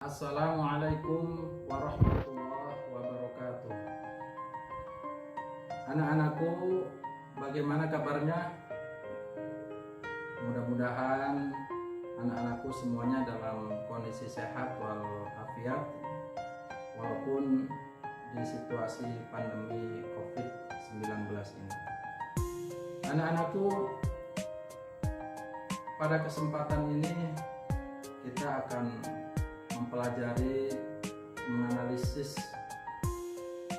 Assalamualaikum warahmatullahi wabarakatuh. Anak-anakku, bagaimana kabarnya? Mudah-mudahan anak-anakku semuanya dalam kondisi sehat walafiat, walaupun di situasi pandemi COVID-19 ini. Anak-anakku, pada kesempatan ini kita akan mempelajari, menganalisis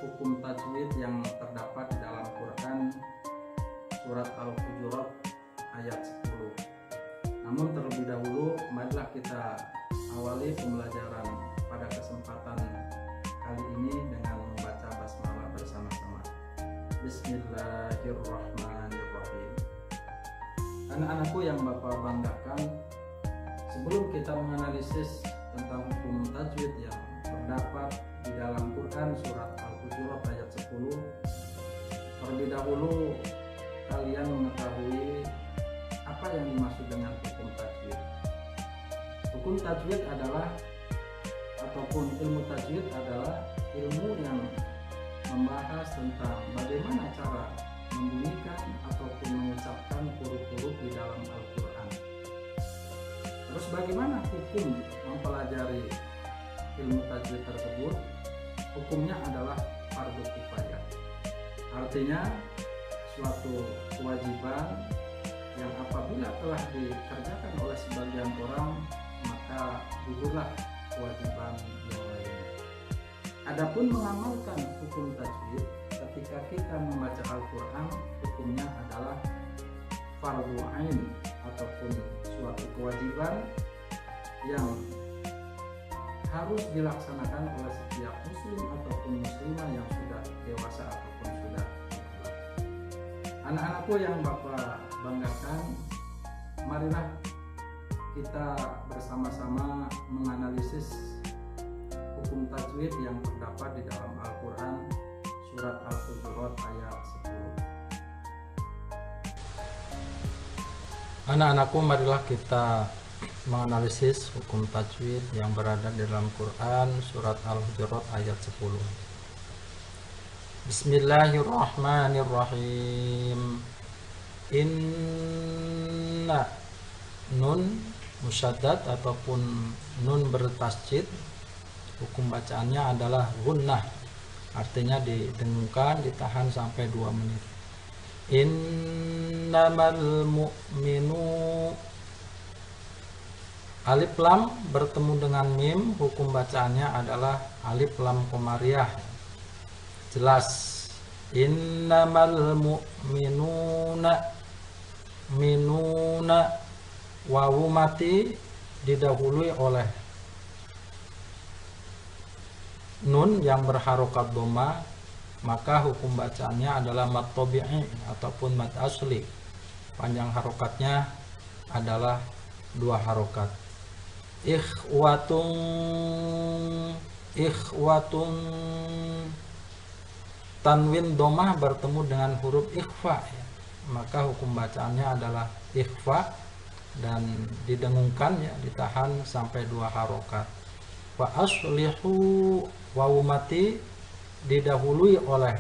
hukum tajwid yang terdapat di dalam Quran surat Al-Hujurat ayat 10. Namun terlebih dahulu, marilah kita awali pembelajaran pada kesempatan kali ini dengan membaca basmalah bersama-sama. Bismillahirrahmanirrahim. Anak-anakku yang Bapak banggakan, sebelum kita menganalisis tentang hukum tajwid yang terdapat di dalam Quran surat Al-Hujurat ayat 10, terlebih dahulu kalian mengetahui apa yang dimaksud dengan hukum tajwid. Hukum tajwid adalah, ataupun ilmu tajwid adalah ilmu yang membahas tentang bagaimana cara membunyikan ataupun mengucapkan huruf-huruf di dalam Al-Quran. Terus bagaimana hukum mempelajari ilmu tajwid tersebut? Hukumnya adalah fardu kifayah. Artinya suatu kewajiban yang apabila telah dikerjakan oleh sebagian orang, maka gugurlah kewajiban yang lainnya. Adapun mengamalkan hukum tajwid ketika kita membaca Al-Quran, hukumnya adalah fardu ain ataupun suatu kewajiban yang harus dilaksanakan oleh setiap muslim ataupun muslimah yang sudah dewasa ataupun sudah mukallaf. Anak-anakku yang Bapak banggakan, marilah kita bersama-sama menganalisis hukum tajwid yang terdapat di dalam Al-Quran surat Al-Hujurat ayat 10. Anak-anakku, marilah kita menganalisis hukum tajwid yang berada di dalam Quran surat Al-Hujurat ayat 10. Bismillahirrahmanirrahim. Inna, nun musyaddad ataupun nun bertasydid, hukum bacaannya adalah gunnah, artinya didengungkan, ditahan sampai 2 menit. Innamal mu'minu, alif lam bertemu dengan mim, hukum bacaannya adalah alif lam qamariyah. Jelas. Innamal mu'minuna, minuna, wawu mati didahului oleh nun yang berharokat dhamma, maka hukum bacaannya adalah mad tabi'i ataupun mad asli. Panjang harokatnya adalah 2 harokat. Ikhwatun, tanwin domah bertemu dengan huruf ikhfa, maka hukum bacaannya adalah ikhfa dan didengungkan, ditahan sampai 2 harokat. Wa aslihu, wawu mati didahului oleh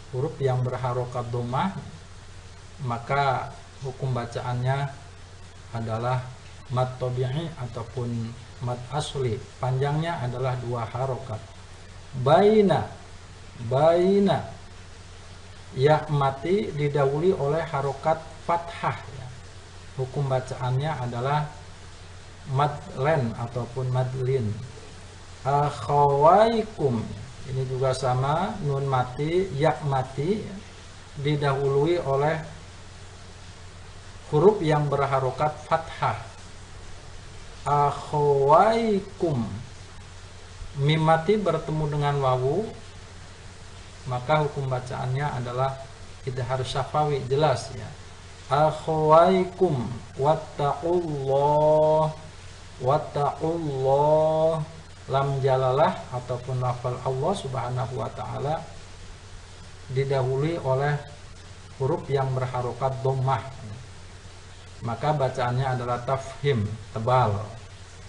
huruf yang berharokat domah, maka hukum bacaannya adalah mad tabi'i ataupun mad asli. Panjangnya adalah 2 harokat. Baina, ya mati didahului oleh harokat fathah, hukum bacaannya adalah mad len ataupun mad lin. Akhawaikum, ini juga sama, nun mati, ya mati didahului oleh huruf yang berharokat fathah. Akhawaikum, mim mati bertemu dengan wawu, maka hukum bacaannya adalah idhar syafawi, jelas ya. Akhawaikum wattaqullah, lam jalalah ataupun lafal Allah subhanahu wa ta'ala didahului oleh huruf yang berharokat dhammah, maka bacaannya adalah tafhim, tebal.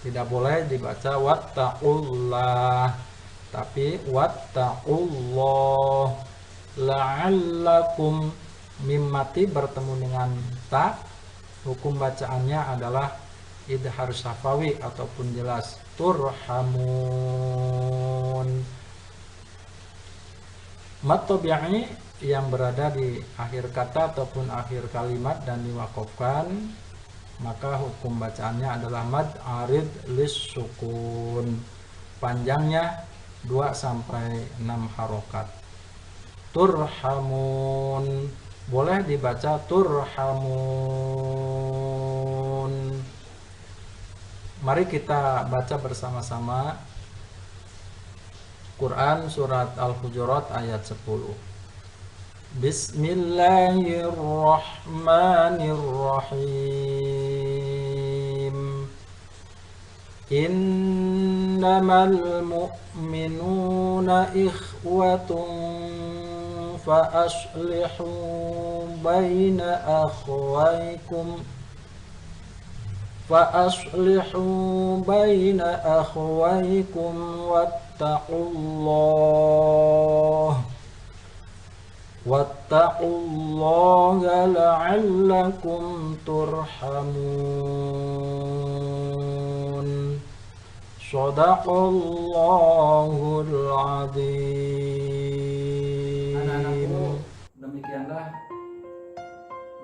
Tidak boleh dibaca wattaqullah, tapi wattaqullah. La'allakum, mim mati bertemu dengan ta, hukum bacaannya adalah idhar syafawi ataupun jelas turhamun. Mad tabi'i yang berada di akhir kata ataupun akhir kalimat dan diwakafkan, maka hukum bacaannya adalah mad arid lis sukun, panjangnya 2 sampai 6 harokat. Turhamun, boleh dibaca turhamun. Mari kita baca bersama-sama Quran surat Al-Hujurat ayat 10. Bismillahirrahmanirrahim. Innamal mu'minuna ikhwatun fa aslihu baina akhwaykum wattaqullaha la'allakum turhamun. Shadaqallahul adzim. Anak-anakku, demikianlah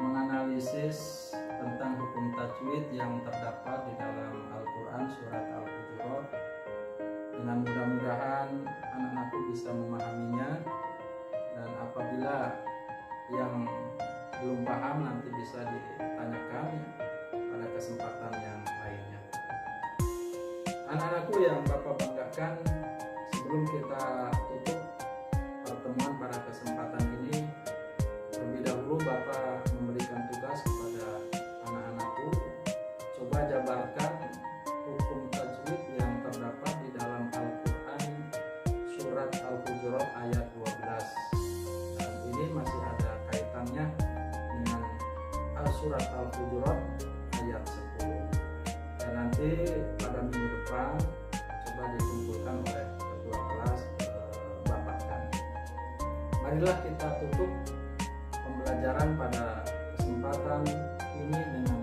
menganalisis tentang hukum tajwid yang terdapat di dalam Al-Quran surat Al-Hujurat. Dengan mudah-mudahan anak-anakku bisa memahaminya, dan apabila yang belum paham nanti bisa ditanyakan pada kesempatan yang lainnya. Anak-anakku yang Bapak banggakan, sebelum kita tutup pertemuan pada kesempatan ini, terlebih dahulu Bapak memberikan tugas kepada anak-anakku, coba jabarkan hukum tajwid yang terdapat di dalam Al-Quran surat Al-Hujurat ayat 12. Dan ini masih ada kaitannya dengan surat Al-Hujurat ayat 10. Dan nanti pada minggu depan coba dikumpulkan oleh ketua kelas Bapak kami. Marilah kita tutup pembelajaran pada kesempatan ini dengan